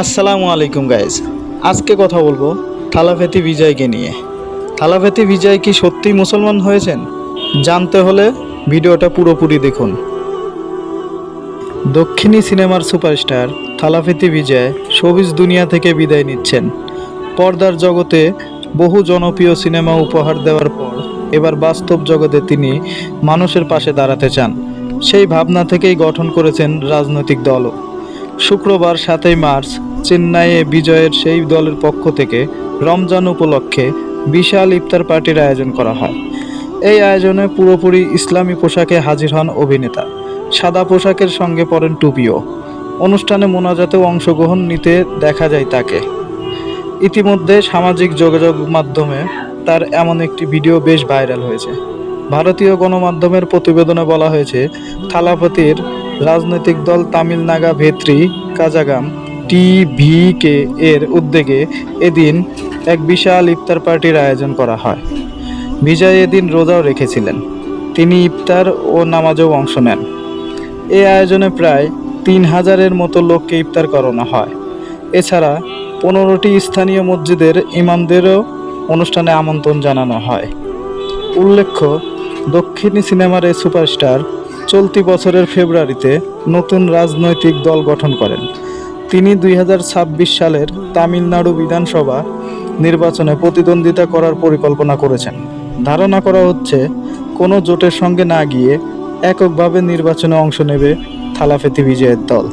আসসালামু আলাইকুম গাইজ। আজকে কথা বলবো থালাফেতি বিজয়কে নিয়ে। থালাফেতি বিজয় কি সত্যিই মুসলমান হয়েছেন? জানতে হলে ভিডিওটা পুরোপুরি দেখুন। দক্ষিণী সিনেমার সুপারস্টার থালাফেতি বিজয় শোবিজ দুনিয়া থেকে বিদায় নিচ্ছেন। পর্দার জগতে বহু জনপ্রিয় সিনেমা উপহার দেওয়ার পর এবার বাস্তব জগতে তিনি মানুষের পাশে দাঁড়াতে চান। সেই ভাবনা থেকেই গঠন করেছেন রাজনৈতিক দলও। শুক্রবার 7 মার্চ চেন্নাইয়ে বিজয়ের সেই দলের পক্ষ থেকে রমজান উপলক্ষে বিশাল ইফতার পার্টির আয়োজন করা হয়। এই আয়োজনে পুরোপুরি ইসলামী পোশাকে হাজির হন অভিনেতা। সাদা পোশাকের সঙ্গে পরেন টুপিও। অনুষ্ঠানে মোনাজাতেও অংশগ্রহণ নিতে দেখা যায় তাকে। ইতিমধ্যে সামাজিক যোগাযোগ মাধ্যমে তার এমন একটি ভিডিও বেশ ভাইরাল হয়েছে। ভারতীয় গণমাধ্যমের প্রতিবেদনে বলা হয়েছে, থালাপতির রাজনৈতিক দল তামিল নাগা ভেত্রি কাজাগাম টিভিকে এর উদ্যোগে এদিন এক বিশাল ইফতার পার্টির আয়োজন করা হয়। বিজয় এদিন রোজাও রেখেছিলেন। তিনি ইফতার ও নামাজেও অংশ নেন। এই আয়োজনে প্রায় 3000-এর মতো লোককে ইফতার করানো হয়। এছাড়া 15টি স্থানীয় মসজিদের ইমামদেরও অনুষ্ঠানে আমন্ত্রণ জানানো হয়। উল্লেখ্য, দক্ষিণী সিনেমার এই সুপারস্টার চলতি বছরের ফেব্রুয়ারিতে নতুন রাজনৈতিক দল গঠন করেন। তিনি 2026 সালের তামিলনাড়ু বিধানসভা নির্বাচনে প্রতিদ্বন্দ্বিতা করার পরিকল্পনা করেছেন। ধারণা করা হচ্ছে, কোনো জোটের সঙ্গে না গিয়ে এককভাবে নির্বাচনে অংশ নেবে থালাফেতি বিজয়ের দল।